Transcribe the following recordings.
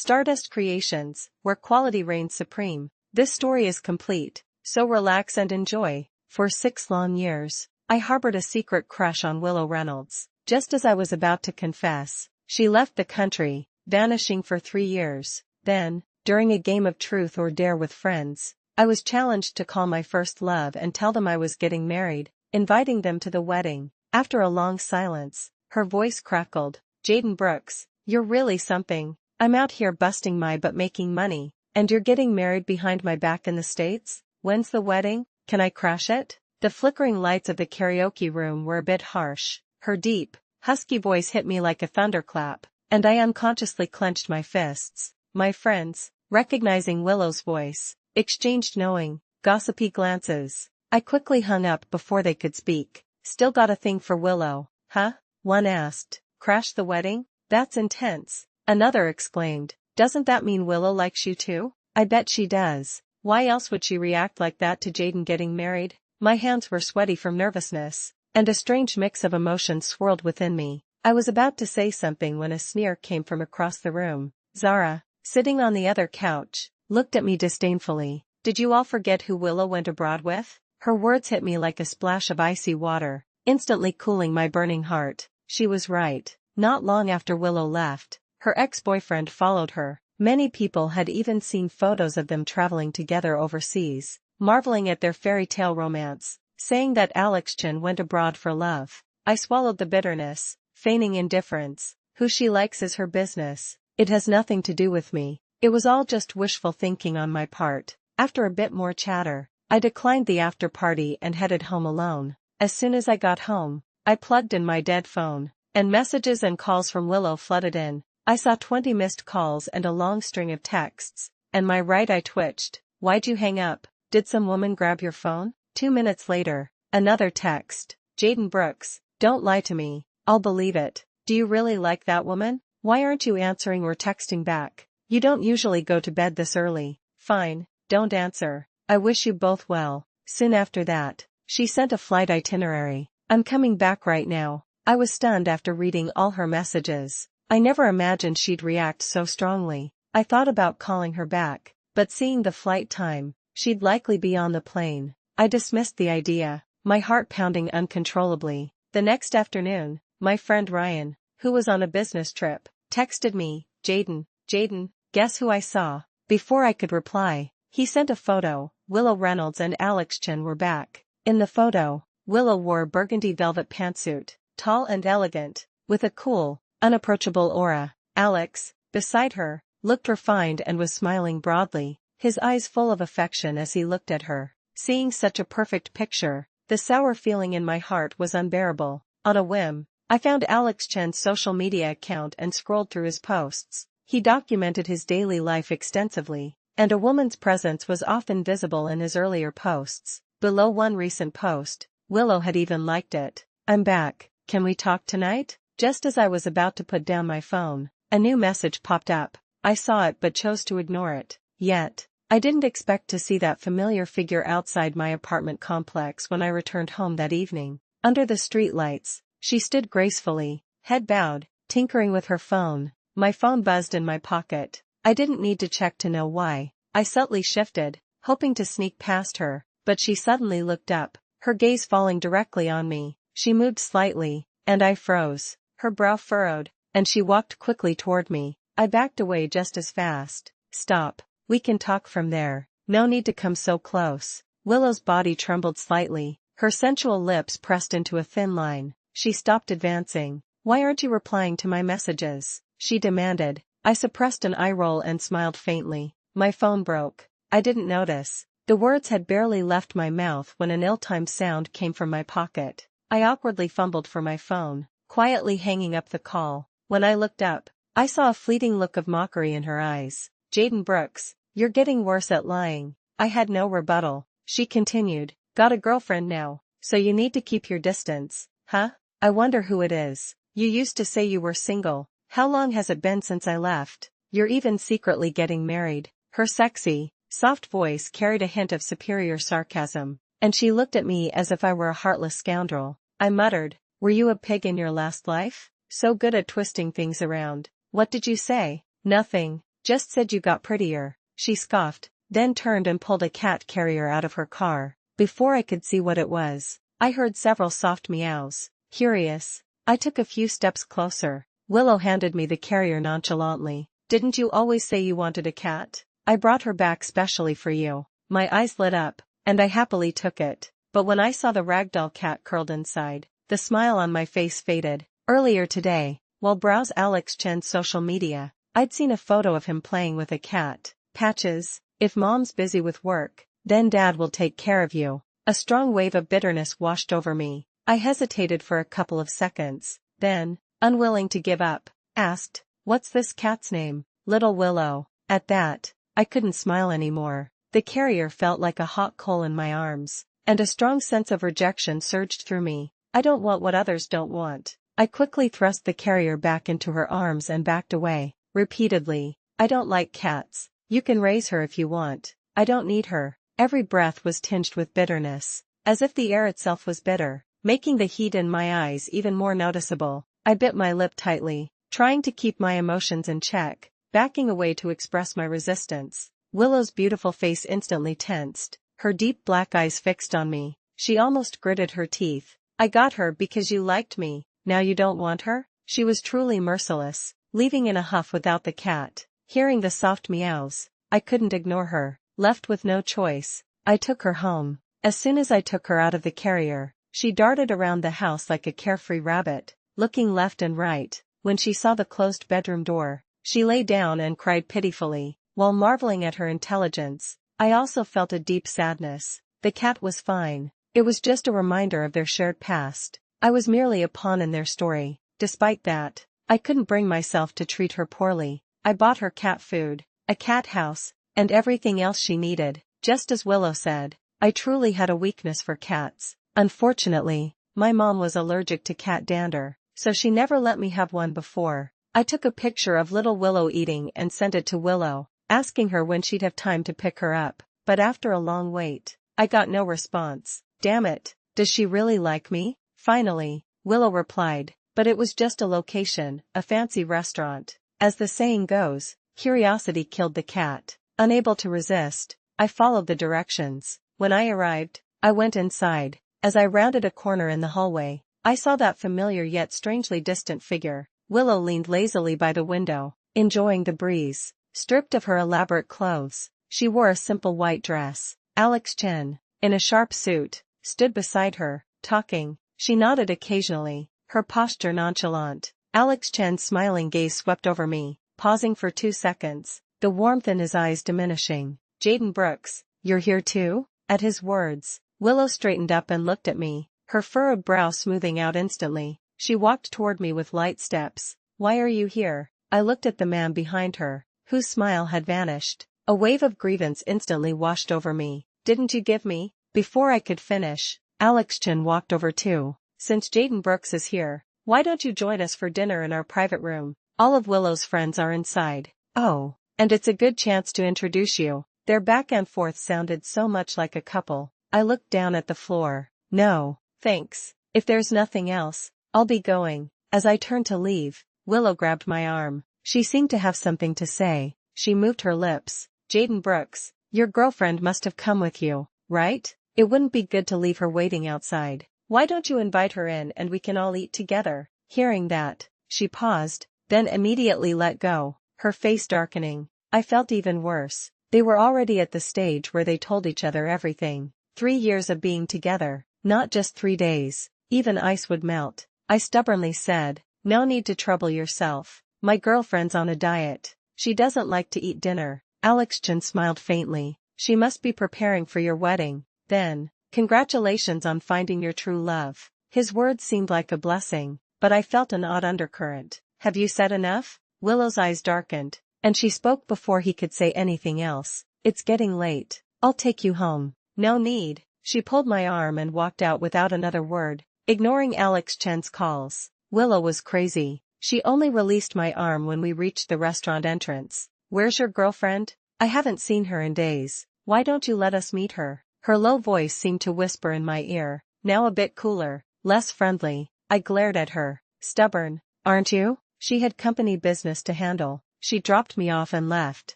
Stardust Creations, where quality reigns supreme. This story is complete, so relax and enjoy. For 6 long years, I harbored a secret crush on Willow Reynolds. Just as I was about to confess, she left the country, vanishing for 3 years. Then, during a game of truth or dare with friends, I was challenged to call my first love and tell them I was getting married, inviting them to the wedding. After a long silence, her voice crackled. "Jaden Brooks, you're really something. I'm out here busting my butt making money, and you're getting married behind my back in the States? When's the wedding? Can I crash it?" The flickering lights of the karaoke room were a bit harsh. Her deep, husky voice hit me like a thunderclap, and I unconsciously clenched my fists. My friends, recognizing Willow's voice, exchanged knowing, gossipy glances. I quickly hung up before they could speak. "Still got a thing for Willow, huh?" one asked. "Crash the wedding? That's intense." Another exclaimed. "Doesn't that mean Willow likes you too?" "I bet she does. Why else would she react like that to Jaden getting married?" My hands were sweaty from nervousness, and a strange mix of emotions swirled within me. I was about to say something when a sneer came from across the room. Zara, sitting on the other couch, looked at me disdainfully. "Did you all forget who Willow went abroad with?" Her words hit me like a splash of icy water, instantly cooling my burning heart. She was right. Not long after Willow left, her ex-boyfriend followed her. Many people had even seen photos of them traveling together overseas, marveling at their fairy tale romance, saying that Alex Chen went abroad for love. I swallowed the bitterness, feigning indifference. Who she likes is her business. It has nothing to do with me. It was all just wishful thinking on my part. After a bit more chatter, I declined the after party and headed home alone. As soon as I got home, I plugged in my dead phone, and messages and calls from Willow flooded in. I saw 20 missed calls and a long string of texts, and my right eye twitched. "Why'd you hang up? Did some woman grab your phone?" 2 minutes later, another text. "Jaden Brooks, don't lie to me, I'll believe it. Do you really like that woman? Why aren't you answering or texting back? You don't usually go to bed this early." "Fine, don't answer. I wish you both well." Soon after that, she sent a flight itinerary. "I'm coming back right now." I was stunned after reading all her messages. I never imagined she'd react so strongly. I thought about calling her back, but seeing the flight time, she'd likely be on the plane. I dismissed the idea, my heart pounding uncontrollably. The next afternoon, my friend Ryan, who was on a business trip, texted me, Jaden, guess who I saw?" Before I could reply, he sent a photo. Willow Reynolds and Alex Chen were back. In the photo, Willow wore a burgundy velvet pantsuit, tall and elegant, with a cool, unapproachable aura. Alex, beside her, looked refined and was smiling broadly, his eyes full of affection as he looked at her. Seeing such a perfect picture, the sour feeling in my heart was unbearable. On a whim, I found Alex Chen's social media account and scrolled through his posts. He documented his daily life extensively, and a woman's presence was often visible in his earlier posts. Below one recent post, Willow had even liked it. "I'm back, can we talk tonight?" Just as I was about to put down my phone, a new message popped up. I saw it but chose to ignore it. Yet, I didn't expect to see that familiar figure outside my apartment complex when I returned home that evening. Under the streetlights, she stood gracefully, head bowed, tinkering with her phone. My phone buzzed in my pocket. I didn't need to check to know why. I subtly shifted, hoping to sneak past her, but she suddenly looked up, her gaze falling directly on me. She moved slightly, and I froze. Her brow furrowed, and she walked quickly toward me. I backed away just as fast. "Stop. We can talk from there. No need to come so close." Willow's body trembled slightly, her sensual lips pressed into a thin line. She stopped advancing. "Why aren't you replying to my messages?" she demanded. I suppressed an eye roll and smiled faintly. "My phone broke. I didn't notice." The words had barely left my mouth when an ill-timed sound came from my pocket. I awkwardly fumbled for my phone, quietly hanging up the call. When I looked up, I saw a fleeting look of mockery in her eyes. "Jaden Brooks, you're getting worse at lying." I had no rebuttal. She continued, "Got a girlfriend now, so you need to keep your distance, huh? I wonder who it is. You used to say you were single. How long has it been since I left? You're even secretly getting married." Her sexy, soft voice carried a hint of superior sarcasm, and she looked at me as if I were a heartless scoundrel. I muttered, "Were you a pig in your last life? So good at twisting things around." "What did you say?" "Nothing. Just said you got prettier, she scoffed, then turned and pulled a cat carrier out of her car. Before I could see what it was, I heard several soft meows. Curious, I took a few steps closer. Willow handed me the carrier nonchalantly. Didn't you always say you wanted a cat? I brought her back specially for you. My eyes lit up, and I happily took it. But when I saw the ragdoll cat curled inside, the smile on my face faded. Earlier today, while browsing Alex Chen's social media, I'd seen a photo of him playing with a cat. Patches, if mom's busy with work, then dad will take care of you. A strong wave of bitterness washed over me. I hesitated for a couple of seconds, then, unwilling to give up, asked, "What's this cat's name?" "Little Willow." At that, I couldn't smile anymore. The carrier felt like a hot coal in my arms, and a strong sense of rejection surged through me. I don't want what others don't want. I quickly thrust the carrier back into her arms and backed away, repeatedly. I don't like cats. You can raise her if you want. I don't need her. Every breath was tinged with bitterness, as if the air itself was bitter, making the heat in my eyes even more noticeable. I bit my lip tightly, trying to keep my emotions in check, backing away to express my resistance. Willow's beautiful face instantly tensed, her deep black eyes fixed on me. She almost gritted her teeth. "I got her because you liked me, now you don't want her?" She was truly merciless, leaving in a huff without the cat. Hearing the soft meows, I couldn't ignore her. Left with no choice, I took her home. As soon as I took her out of the carrier, she darted around the house like a carefree rabbit, looking left and right. When she saw the closed bedroom door, she lay down and cried pitifully. While marveling at her intelligence, I also felt a deep sadness. The cat was fine. It was just a reminder of their shared past. I was merely a pawn in their story. Despite that, I couldn't bring myself to treat her poorly. I bought her cat food, a cat house, and everything else she needed. Just as Willow said, I truly had a weakness for cats. Unfortunately, my mom was allergic to cat dander, so she never let me have one before. I took a picture of little Willow eating and sent it to Willow, asking her when she'd have time to pick her up, but after a long wait, I got no response. Damn it, does she really like me? Finally, Willow replied, but it was just a location, a fancy restaurant. As the saying goes, curiosity killed the cat. Unable to resist, I followed the directions. When I arrived, I went inside. As I rounded a corner in the hallway, I saw that familiar yet strangely distant figure. Willow leaned lazily by the window, enjoying the breeze. Stripped of her elaborate clothes, she wore a simple white dress. Alex Chen, in a sharp suit, stood beside her, talking. She nodded occasionally, her posture nonchalant. Alex Chen's smiling gaze swept over me, pausing for 2 seconds, the warmth in his eyes diminishing. "Jaden Brooks, you're here too?" At his words, Willow straightened up and looked at me, her furrowed brow smoothing out instantly. She walked toward me with light steps. "Why are you here?" I looked at the man behind her, whose smile had vanished. A wave of grievance instantly washed over me. "Didn't you give me?" Before I could finish, Alex Chen walked over too. "Since Jaden Brooks is here, why don't you join us for dinner in our private room? All of Willow's friends are inside. Oh, and it's a good chance to introduce you." Their back and forth sounded so much like a couple. I looked down at the floor. "No, thanks. If there's nothing else, I'll be going." As I turned to leave, Willow grabbed my arm. She seemed to have something to say. She moved her lips. "Jaden Brooks, your girlfriend must have come with you, right? It wouldn't be good to leave her waiting outside. Why don't you invite her in and we can all eat together?" Hearing that, she paused, then immediately let go, her face darkening. I felt even worse. They were already at the stage where they told each other everything. 3 years of being together, not just 3 days. Even ice would melt. I stubbornly said, "No need to trouble yourself. My girlfriend's on a diet. She doesn't like to eat dinner." Alex Chen smiled faintly. "She must be preparing for your wedding, then. Congratulations on finding your true love." His words seemed like a blessing, but I felt an odd undercurrent. "Have you said enough?" Willow's eyes darkened, and she spoke before he could say anything else. "It's getting late. I'll take you home." "No need." She pulled my arm and walked out without another word, ignoring Alex Chen's calls. Willow was crazy. She only released my arm when we reached the restaurant entrance. "Where's your girlfriend? I haven't seen her in days. Why don't you let us meet her?" Her low voice seemed to whisper in my ear, now a bit cooler, less friendly. I glared at her. "Stubborn, aren't you?" She had company business to handle. She dropped me off and left.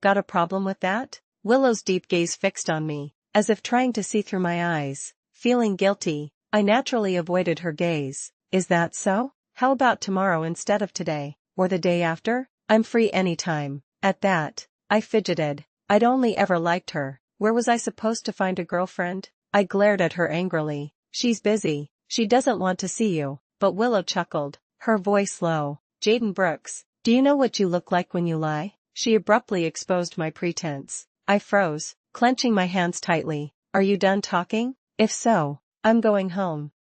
Got a problem with that? Willow's deep gaze fixed on me, as if trying to see through my eyes. Feeling guilty, I naturally avoided her gaze. Is that so? How about tomorrow instead of today? Or the day after? I'm free anytime. At that, I fidgeted. I'd only ever liked her. Where was I supposed to find a girlfriend? I glared at her angrily. She's busy. She doesn't want to see you. But Willow chuckled, her voice low. Jaden Brooks, do you know what you look like when you lie? She abruptly exposed my pretense. I froze, clenching my hands tightly. Are you done talking? If so, I'm going home.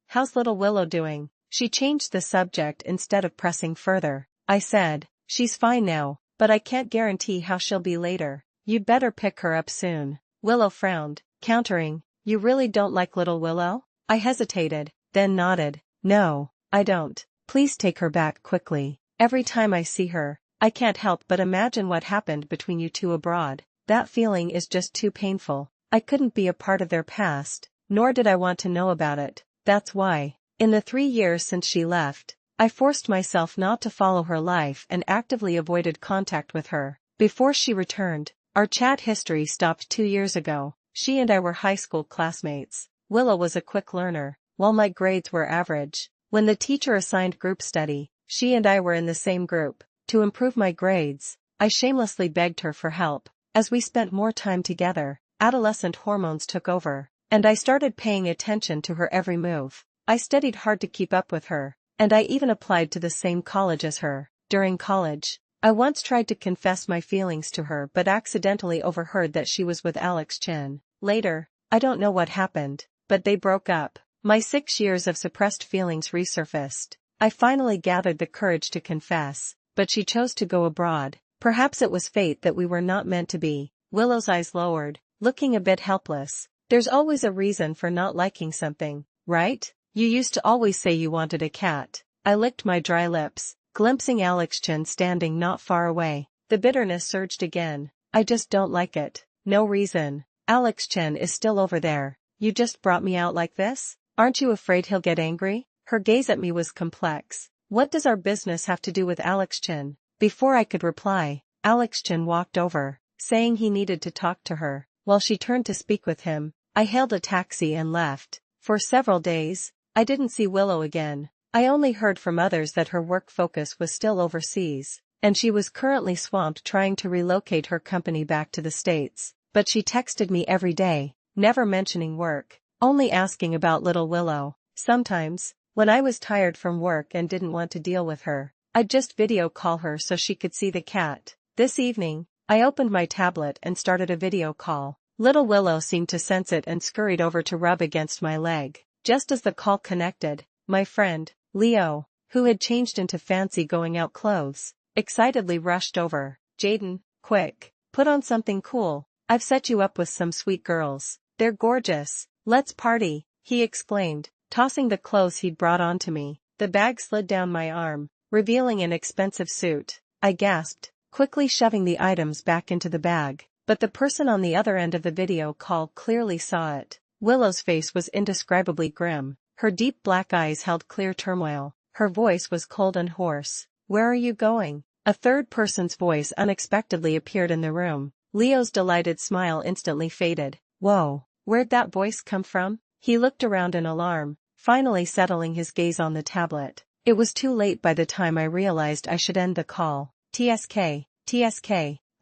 How's little Willow doing? She changed the subject instead of pressing further. I said, she's fine now, but I can't guarantee how she'll be later. You'd better pick her up soon. Willow frowned, countering, you really don't like little Willow? I hesitated, then nodded. No, I don't. Please take her back quickly. Every time I see her, I can't help but imagine what happened between you two abroad. That feeling is just too painful. I couldn't be a part of their past, nor did I want to know about it. That's why, in the 3 years since she left, I forced myself not to follow her life and actively avoided contact with her. Before she returned, our chat history stopped 2 years ago. She and I were high school classmates. Willow was a quick learner, while my grades were average. When the teacher assigned group study, she and I were in the same group. To improve my grades, I shamelessly begged her for help. As we spent more time together, adolescent hormones took over, and I started paying attention to her every move. I studied hard to keep up with her, and I even applied to the same college as her. During college, I once tried to confess my feelings to her but accidentally overheard that she was with Alex Chen. Later, I don't know what happened, but they broke up. My 6 years of suppressed feelings resurfaced. I finally gathered the courage to confess, but she chose to go abroad. Perhaps it was fate that we were not meant to be. Willow's eyes lowered, looking a bit helpless. There's always a reason for not liking something, right? You used to always say you wanted a cat. I licked my dry lips, glimpsing Alex Chen standing not far away. The bitterness surged again. I just don't like it. No reason. Alex Chen is still over there. You just brought me out like this? Aren't you afraid he'll get angry? Her gaze at me was complex. What does our business have to do with Alex Chen? Before I could reply, Alex Chen walked over, saying he needed to talk to her. While she turned to speak with him, I hailed a taxi and left. For several days, I didn't see Willow again. I only heard from others that her work focus was still overseas, and she was currently swamped trying to relocate her company back to the States. But she texted me every day, never mentioning work, only asking about little Willow. Sometimes, when I was tired from work and didn't want to deal with her, I'd just video call her so she could see the cat. This evening, I opened my tablet and started a video call. Little Willow seemed to sense it and scurried over to rub against my leg. Just as the call connected, my friend, Leo, who had changed into fancy going out clothes, excitedly rushed over. Jaden, quick, put on something cool. I've set you up with some sweet girls. They're gorgeous. Let's party, he exclaimed, tossing the clothes he'd brought onto me. The bag slid down my arm, revealing an expensive suit. I gasped, quickly shoving the items back into the bag. But the person on the other end of the video call clearly saw it. Willow's face was indescribably grim. Her deep black eyes held clear turmoil. Her voice was cold and hoarse. Where are you going? A third person's voice unexpectedly appeared in the room. Leo's delighted smile instantly faded. Whoa, where'd that voice come from? He looked around in alarm, finally settling his gaze on the tablet. It was too late by the time I realized I should end the call. TSK.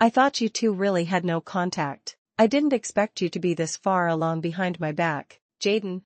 I thought you two really had no contact. I didn't expect you to be this far along behind my back. Jaden,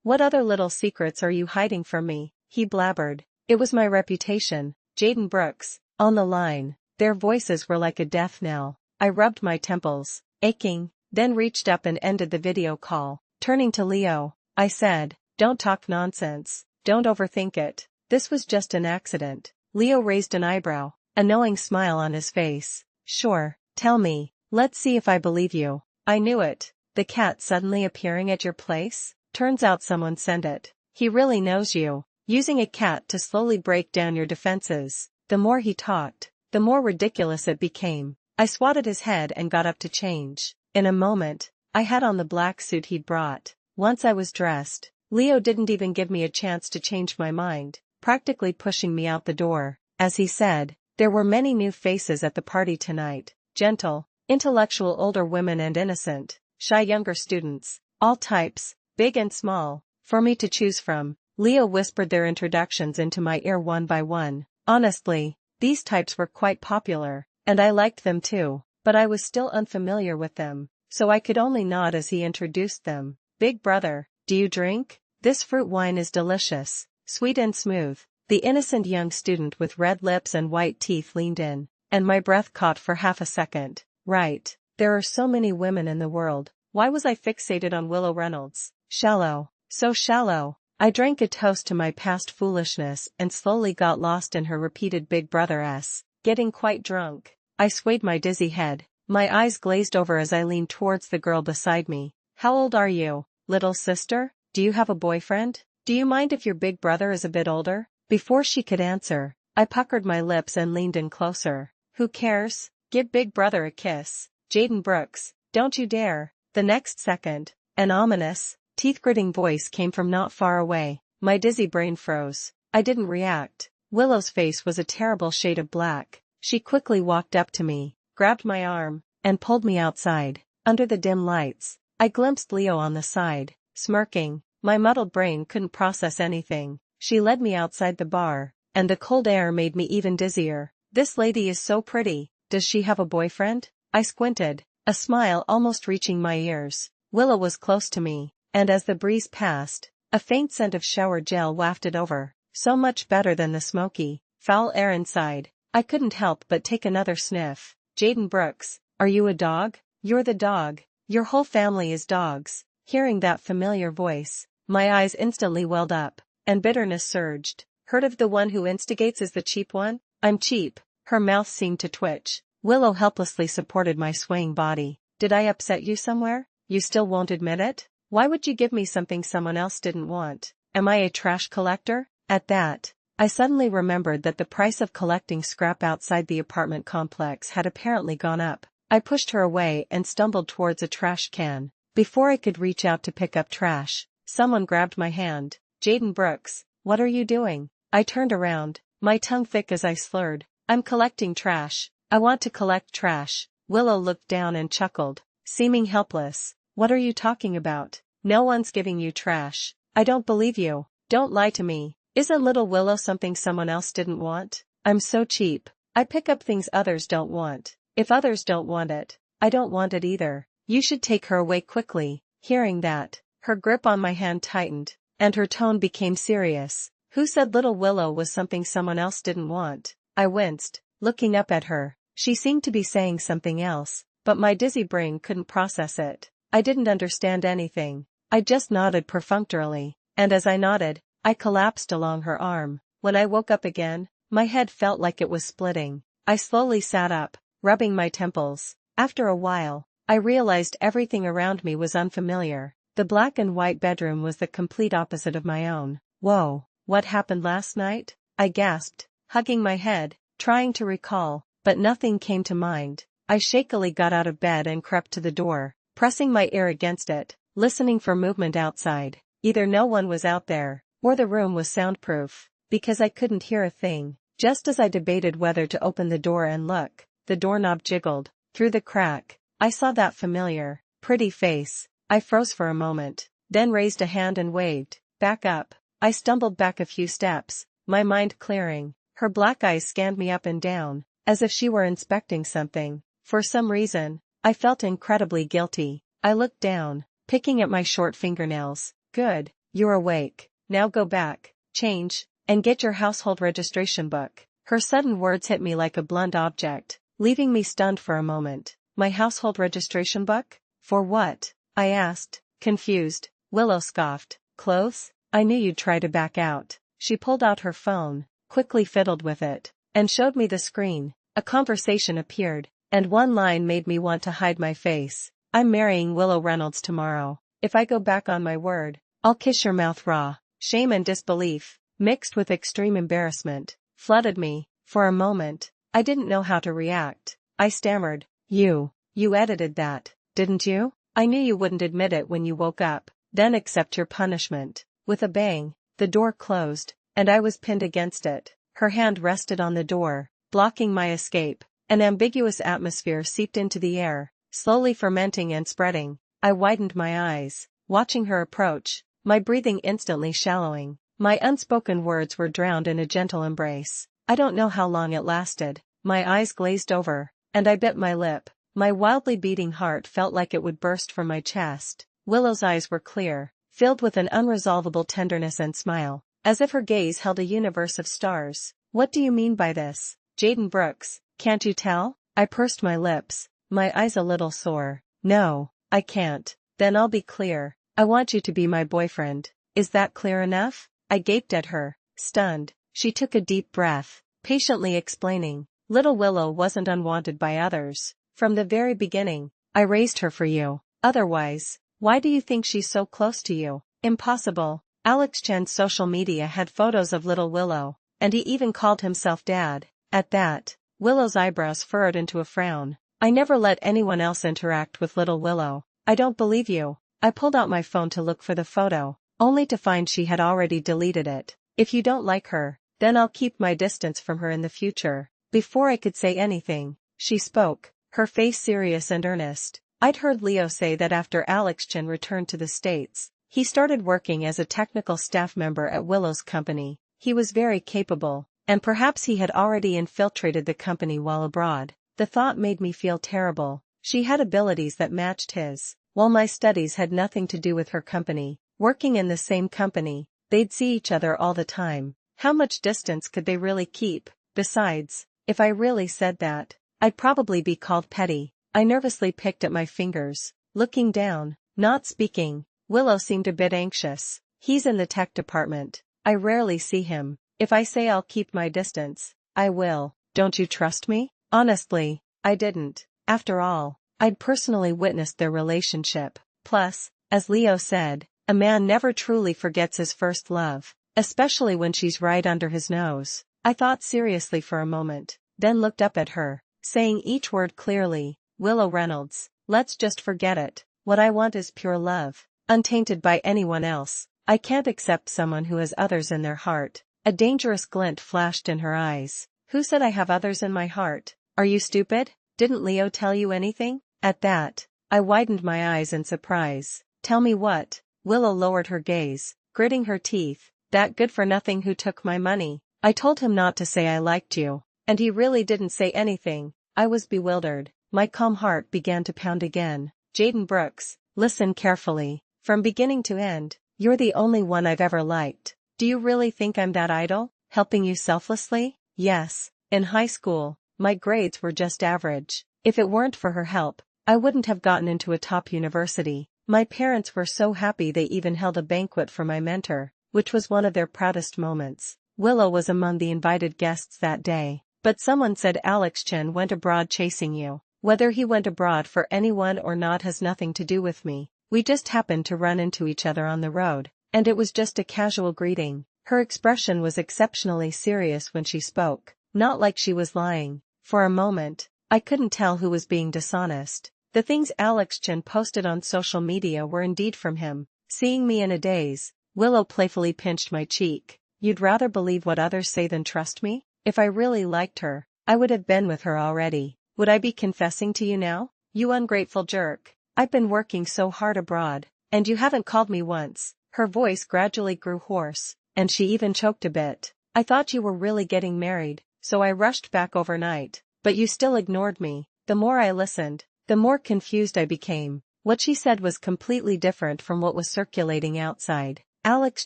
what other little secrets are you hiding from me? He blabbered. It was my reputation. Jaden Brooks, on the line. Their voices were like a death knell. I rubbed my temples, aching, then reached up and ended the video call. Turning to Leo, I said, don't talk nonsense. Don't overthink it. This was just an accident. Leo raised an eyebrow, a knowing smile on his face. Sure, tell me. Let's see if I believe you. I knew it. The cat suddenly appearing at your place? Turns out someone sent it. He really knows you. Using a cat to slowly break down your defenses. The more he talked, the more ridiculous it became. I swatted his head and got up to change. In a moment, I had on the black suit he'd brought. Once I was dressed, Leo didn't even give me a chance to change my mind, practically pushing me out the door. As he said, There were many new faces at the party tonight, gentle, intellectual older women and innocent, shy younger students, all types, big and small, for me to choose from. Leo whispered their introductions into my ear one by one. Honestly, these types were quite popular, and I liked them too, but I was still unfamiliar with them, so I could only nod as he introduced them. Big brother, do you drink? This fruit wine is delicious, sweet and smooth. The innocent young student with red lips and white teeth leaned in, and my breath caught for half a second. Right, there are so many women in the world. Why was I fixated on Willow Reynolds? Shallow, so shallow. I drank a toast to my past foolishness and slowly got lost in her repeated Big Brother-s. Getting quite drunk, I swayed my dizzy head. My eyes glazed over as I leaned towards the girl beside me. How old are you, little sister? Do you have a boyfriend? Do you mind if your big brother is a bit older? Before she could answer, I puckered my lips and leaned in closer. Who cares? Give Big Brother a kiss. Jaden Brooks, don't you dare. The next second, an ominous, teeth-gritting voice came from not far away. My dizzy brain froze. I didn't react. Willow's face was a terrible shade of black. She quickly walked up to me, grabbed my arm, and pulled me outside. Under the dim lights, I glimpsed Leo on the side, smirking. My muddled brain couldn't process anything. She led me outside the bar, and the cold air made me even dizzier. This lady is so pretty. Does she have a boyfriend? I squinted, a smile almost reaching my ears. Willow was close to me, and as the breeze passed, a faint scent of shower gel wafted over, so much better than the smoky, foul air inside. I couldn't help but take another sniff. Jaden Brooks, are you a dog? You're the dog. Your whole family is dogs. Hearing that familiar voice, my eyes instantly welled up, and bitterness surged. Heard of the one who instigates as the cheap one? I'm cheap. Her mouth seemed to twitch. Willow helplessly supported my swaying body. Did I upset you somewhere? You still won't admit it? Why would you give me something someone else didn't want? Am I a trash collector? At that, I suddenly remembered that the price of collecting scrap outside the apartment complex had apparently gone up. I pushed her away and stumbled towards a trash can. Before I could reach out to pick up trash, someone grabbed my hand. Jaden Brooks, what are you doing? I turned around, my tongue thick as I slurred. I'm collecting trash. I want to collect trash. Willow looked down and chuckled, seeming helpless. What are you talking about? No one's giving you trash. I don't believe you. Don't lie to me. Isn't little Willow something someone else didn't want? I'm so cheap. I pick up things others don't want. If others don't want it, I don't want it either. You should take her away quickly. Hearing that, her grip on my hand tightened, and her tone became serious. Who said little Willow was something someone else didn't want? I winced, looking up at her. She seemed to be saying something else, but my dizzy brain couldn't process it. I didn't understand anything. I just nodded perfunctorily, and as I nodded, I collapsed along her arm. When I woke up again, my head felt like it was splitting. I slowly sat up, rubbing my temples. After a while, I realized everything around me was unfamiliar. The black and white bedroom was the complete opposite of my own. Whoa, what happened last night? I gasped, hugging my head, trying to recall, but nothing came to mind. I shakily got out of bed and crept to the door, pressing my ear against it, listening for movement outside. Either no one was out there, or the room was soundproof, because I couldn't hear a thing. Just as I debated whether to open the door and look, the doorknob jiggled. Through the crack, I saw that familiar, pretty face. I froze for a moment, then raised a hand and waved. Back up. I stumbled back a few steps, my mind clearing. Her black eyes scanned me up and down, as if she were inspecting something. For some reason, I felt incredibly guilty. I looked down, picking at my short fingernails. Good, you're awake. Now go back, change, and get your household registration book. Her sudden words hit me like a blunt object, leaving me stunned for a moment. My household registration book? For what? I asked, confused. Willow scoffed. Clothes? I knew you'd try to back out. She pulled out her phone, quickly fiddled with it, and showed me the screen. A conversation appeared, and one line made me want to hide my face. I'm marrying Willow Reynolds tomorrow. If I go back on my word, I'll kiss your mouth raw. Shame and disbelief, mixed with extreme embarrassment, flooded me. For a moment, I didn't know how to react. I stammered. You edited that, didn't you? I knew you wouldn't admit it when you woke up, then accept your punishment. With a bang, the door closed, and I was pinned against it. Her hand rested on the door, blocking my escape. An ambiguous atmosphere seeped into the air, slowly fermenting and spreading. I widened my eyes, watching her approach, my breathing instantly shallowing. My unspoken words were drowned in a gentle embrace. I don't know how long it lasted. My eyes glazed over, and I bit my lip. My wildly beating heart felt like it would burst from my chest. Willow's eyes were clear, filled with an unresolvable tenderness and smile, as if her gaze held a universe of stars. What do you mean by this, Jaden Brooks? Can't you tell? I pursed my lips, my eyes a little sore. No, I can't. Then I'll be clear. I want you to be my boyfriend. Is that clear enough? I gaped at her, stunned. She took a deep breath, patiently explaining. Little Willow wasn't unwanted by others. From the very beginning, I raised her for you. Otherwise, why do you think she's so close to you? Impossible. Alex Chen's social media had photos of Little Willow, and he even called himself Dad. At that, Willow's eyebrows furrowed into a frown. I never let anyone else interact with Little Willow. I don't believe you. I pulled out my phone to look for the photo, only to find she had already deleted it. If you don't like her, then I'll keep my distance from her in the future. Before I could say anything, she spoke, her face serious and earnest. I'd heard Leo say that after Alex Chen returned to the States, he started working as a technical staff member at Willow's company. He was very capable, and perhaps he had already infiltrated the company while abroad. The thought made me feel terrible. She had abilities that matched his, while my studies had nothing to do with her company. Working in the same company, they'd see each other all the time. How much distance could they really keep? Besides, if I really said that, I'd probably be called petty. I nervously picked at my fingers, looking down, not speaking. Willow seemed a bit anxious. He's in the tech department. I rarely see him. If I say I'll keep my distance, I will. Don't you trust me? Honestly, I didn't. After all, I'd personally witnessed their relationship. Plus, as Leo said, a man never truly forgets his first love, especially when she's right under his nose. I thought seriously for a moment, then looked up at her, saying each word clearly. Willow Reynolds, let's just forget it. What I want is pure love, untainted by anyone else. I can't accept someone who has others in their heart. A dangerous glint flashed in her eyes. Who said I have others in my heart? Are you stupid? Didn't Leo tell you anything? At that, I widened my eyes in surprise. Tell me what? Willow lowered her gaze, gritting her teeth. That good-for-nothing who took my money. I told him not to say I liked you, and he really didn't say anything. I was bewildered. My calm heart began to pound again. Jaden Brooks, listen carefully. From beginning to end, you're the only one I've ever liked. Do you really think I'm that idle, helping you selflessly? Yes. In high school, my grades were just average. If it weren't for her help, I wouldn't have gotten into a top university. My parents were so happy they even held a banquet for my mentor, which was one of their proudest moments. Willow was among the invited guests that day. But someone said Alex Chen went abroad chasing you. Whether he went abroad for anyone or not has nothing to do with me. We just happened to run into each other on the road, and it was just a casual greeting. Her expression was exceptionally serious when she spoke, not like she was lying. For a moment, I couldn't tell who was being dishonest. The things Alex Chen posted on social media were indeed from him. Seeing me in a daze, Willow playfully pinched my cheek. You'd rather believe what others say than trust me? If I really liked her, I would have been with her already. Would I be confessing to you now? You ungrateful jerk. I've been working so hard abroad, and you haven't called me once. Her voice gradually grew hoarse, and she even choked a bit. I thought you were really getting married, so I rushed back overnight, but you still ignored me. The more I listened, the more confused I became. What she said was completely different from what was circulating outside. Alex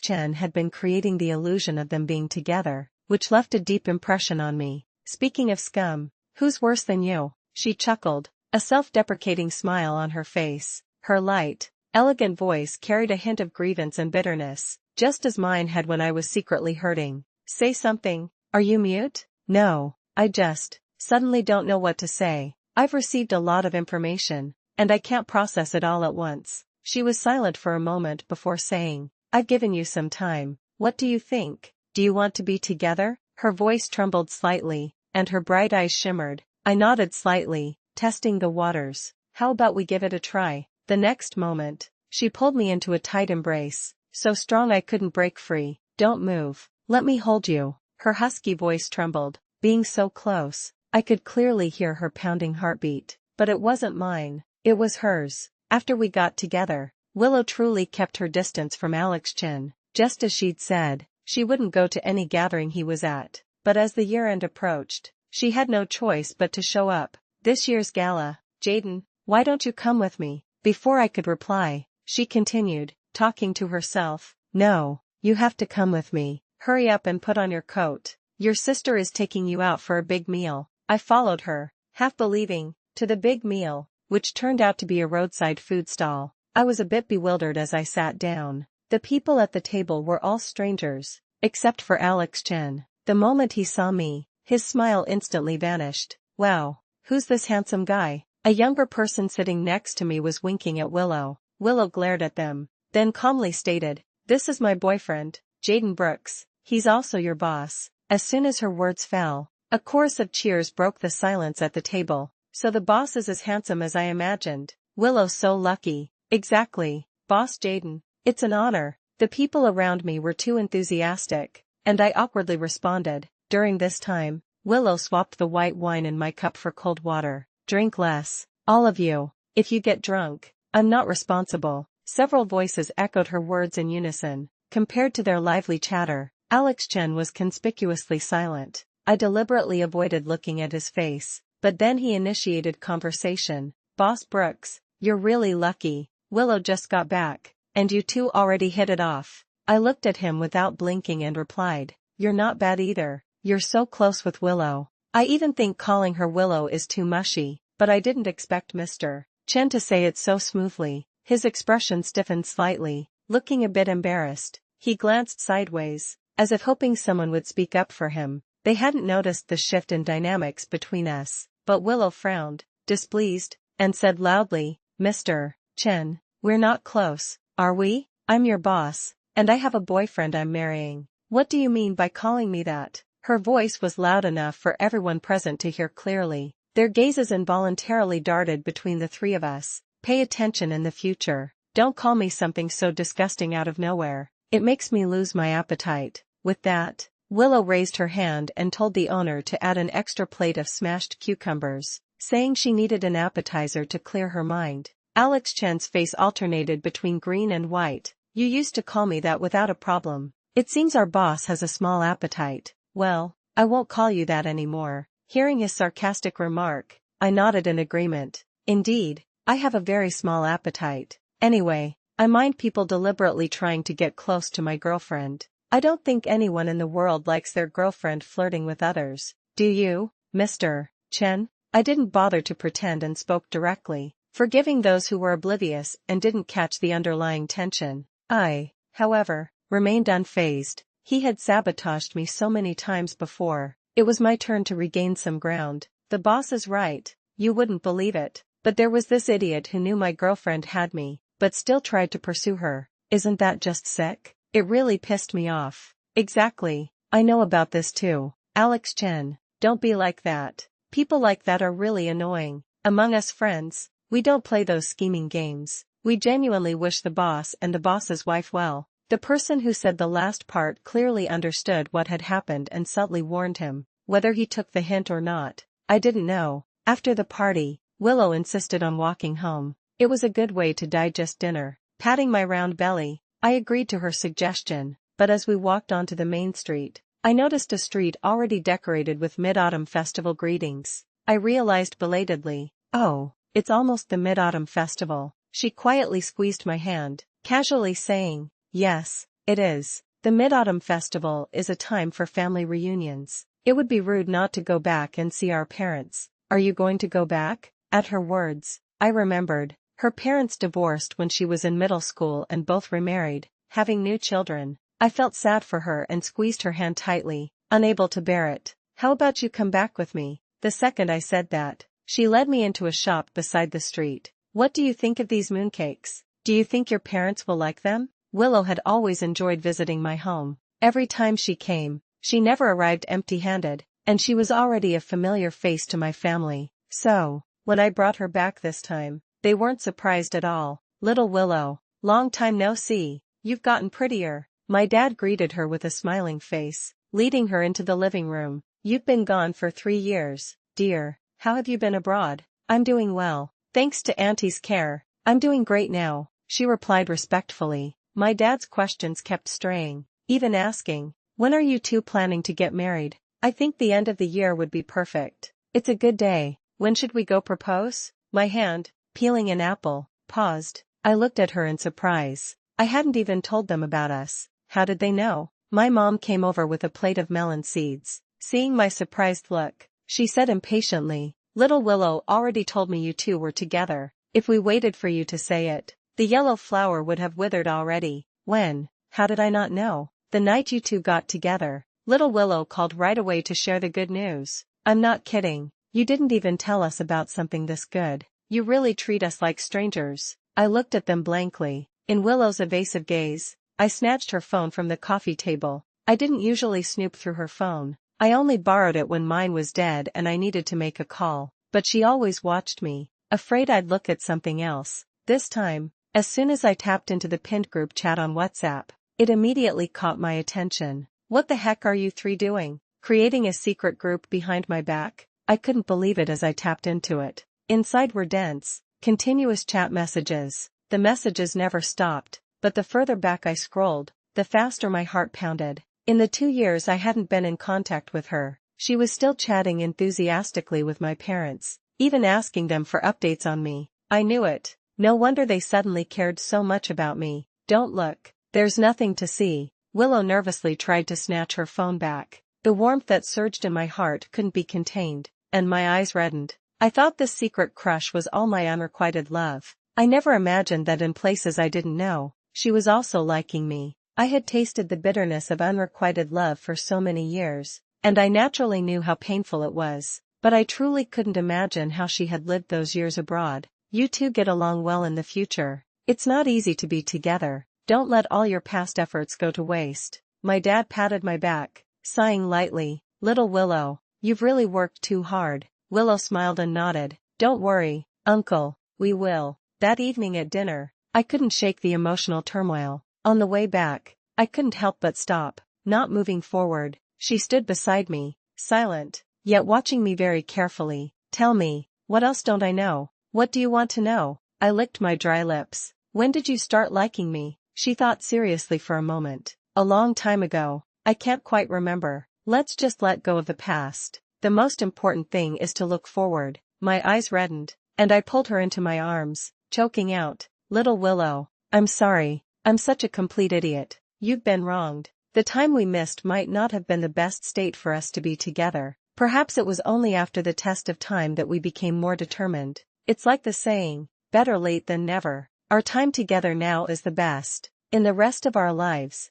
Chen had been creating the illusion of them being together, which left a deep impression on me. Speaking of scum, who's worse than you? She chuckled, a self-deprecating smile on her face. Her light, elegant voice carried a hint of grievance and bitterness, just as mine had when I was secretly hurting. Say something. Are you mute? No, I just suddenly don't know what to say. I've received a lot of information, and I can't process it all at once. She was silent for a moment before saying, I've given you some time. What do you think? Do you want to be together? Her voice trembled slightly, and her bright eyes shimmered. I nodded slightly, testing the waters. How about we give it a try? The next moment, she pulled me into a tight embrace, so strong I couldn't break free. Don't move. Let me hold you. Her husky voice trembled. being so close. I could clearly hear her pounding heartbeat, but it wasn't mine, it was hers. After we got together, Willow truly kept her distance from Alex Chen, just as she'd said. She wouldn't go to any gathering he was at, but as the year-end approached, she had no choice but to show up. This year's gala, Jaden, why don't you come with me? Before I could reply, she continued, talking to herself. No, you have to come with me. Hurry up and put on your coat. Your sister is taking you out for a big meal. I followed her, half believing, to the big meal, which turned out to be a roadside food stall. I was a bit bewildered as I sat down. The people at the table were all strangers, except for Alex Chen. The moment he saw me, his smile instantly vanished. Wow, who's this handsome guy? A younger person sitting next to me was winking at Willow. Willow glared at them, then calmly stated, "This is my boyfriend, Jaden Brooks. He's also your boss." As soon as her words fell, a chorus of cheers broke the silence at the table. So the boss is as handsome as I imagined. Willow so lucky. Exactly, Boss Jaden. It's an honor. The people around me were too enthusiastic, and I awkwardly responded. During this time, Willow swapped the white wine in my cup for cold water. Drink less, all of you. If you get drunk, I'm not responsible. Several voices echoed her words in unison. Compared to their lively chatter, Alex Chen was conspicuously silent. I deliberately avoided looking at his face, but then he initiated conversation. Boss Brooks, you're really lucky. Willow just got back, and you two already hit it off. I looked at him without blinking and replied, "You're not bad either. You're so close with Willow. I even think calling her Willow is too mushy, but I didn't expect Mr. Chen to say it so smoothly." His expression stiffened slightly, looking a bit embarrassed. He glanced sideways, as if hoping someone would speak up for him. They hadn't noticed the shift in dynamics between us, but Willow frowned, displeased, and said loudly, "Mr. Chen, we're not close, are we? I'm your boss, and I have a boyfriend I'm marrying. What do you mean by calling me that?" Her voice was loud enough for everyone present to hear clearly. Their gazes involuntarily darted between the three of us. "Pay attention in the future. Don't call me something so disgusting out of nowhere. It makes me lose my appetite." With that, Willow raised her hand and told the owner to add an extra plate of smashed cucumbers, saying she needed an appetizer to clear her mind. Alex Chen's face alternated between green and white. "You used to call me that without a problem. It seems our boss has a small appetite. Well, I won't call you that anymore." Hearing his sarcastic remark, I nodded in agreement. Indeed, I have a very small appetite. Anyway, I mind people deliberately trying to get close to my girlfriend. I don't think anyone in the world likes their girlfriend flirting with others. Do you, Mr. Chen? I didn't bother to pretend and spoke directly, forgiving those who were oblivious and didn't catch the underlying tension. I, however, remained unfazed. He had sabotaged me so many times before. It was my turn to regain some ground. "The boss is right. You wouldn't believe it, but there was this idiot who knew my girlfriend had me, but still tried to pursue her. Isn't that just sick? It really pissed me off." "Exactly. I know about this too. Alex Chen, don't be like that. People like that are really annoying. Among us friends, we don't play those scheming games. We genuinely wish the boss and the boss's wife well." The person who said the last part clearly understood what had happened and subtly warned him. Whether he took the hint or not, I didn't know. After the party, Willow insisted on walking home. It was a good way to digest dinner. Patting my round belly, I agreed to her suggestion, but as we walked onto the main street, I noticed a street already decorated with Mid-Autumn Festival greetings. I realized belatedly, oh, it's almost the Mid-Autumn Festival. She quietly squeezed my hand, casually saying, "Yes, it is. The Mid-Autumn Festival is a time for family reunions. It would be rude not to go back and see our parents. Are you going to go back?" At her words, I remembered. Her parents divorced when she was in middle school and both remarried, having new children. I felt sad for her and squeezed her hand tightly, unable to bear it. "How about you come back with me?" The second I said that, she led me into a shop beside the street. "What do you think of these mooncakes? Do you think your parents will like them?" Willow had always enjoyed visiting my home. Every time she came, she never arrived empty-handed, and she was already a familiar face to my family. So, when I brought her back this time, they weren't surprised at all. "Little Willow, long time no see, you've gotten prettier." My dad greeted her with a smiling face, leading her into the living room. You've been gone for 3 years, dear. How have you been abroad? I'm doing well. Thanks to Auntie's care. I'm doing great now, she replied respectfully. My dad's questions kept straying, even asking, when are you two planning to get married? I think the end of the year would be perfect. It's a good day. When should we go propose? My hand, peeling an apple, paused. I looked at her in surprise. I hadn't even told them about us. How did they know? My mom came over with a plate of melon seeds. Seeing my surprised look, she said impatiently, Little Willow already told me you two were together. If we waited for you to say it, the yellow flower would have withered already. When? How did I not know? The night you two got together. Little Willow called right away to share the good news. I'm not kidding. You didn't even tell us about something this good. You really treat us like strangers. I looked at them blankly. In Willow's evasive gaze, I snatched her phone from the coffee table. I didn't usually snoop through her phone. I only borrowed it when mine was dead and I needed to make a call. But she always watched me, afraid I'd look at something else. This time, as soon as I tapped into the pinned group chat on WhatsApp, it immediately caught my attention. What the heck are you three doing? Creating a secret group behind my back? I couldn't believe it as I tapped into it. Inside were dense, continuous chat messages. The messages never stopped, but the further back I scrolled, the faster my heart pounded. In the 2 years I hadn't been in contact with her, she was still chatting enthusiastically with my parents, even asking them for updates on me. I knew it. No wonder they suddenly cared so much about me. Don't look. There's nothing to see. Willow nervously tried to snatch her phone back. The warmth that surged in my heart couldn't be contained, and my eyes reddened. I thought this secret crush was all my unrequited love. I never imagined that in places I didn't know, she was also liking me. I had tasted the bitterness of unrequited love for so many years, and I naturally knew how painful it was, but I truly couldn't imagine how she had lived those years abroad. You two get along well in the future. It's not easy to be together. Don't let all your past efforts go to waste. My dad patted my back, sighing lightly. Little Willow, you've really worked too hard. Willow smiled and nodded. Don't worry, Uncle, we will. That evening at dinner, I couldn't shake the emotional turmoil. On the way back, I couldn't help but stop, not moving forward. She stood beside me, silent, yet watching me very carefully. Tell me, what else don't I know? What do you want to know? I licked my dry lips. When did you start liking me? She thought seriously for a moment. A long time ago. I can't quite remember. Let's just let go of the past. The most important thing is to look forward. My eyes reddened, and I pulled her into my arms, choking out, Little Willow, I'm sorry. I'm such a complete idiot. You've been wronged. The time we missed might not have been the best state for us to be together. Perhaps it was only after the test of time that we became more determined. It's like the saying, better late than never. Our time together now is the best. In the rest of our lives,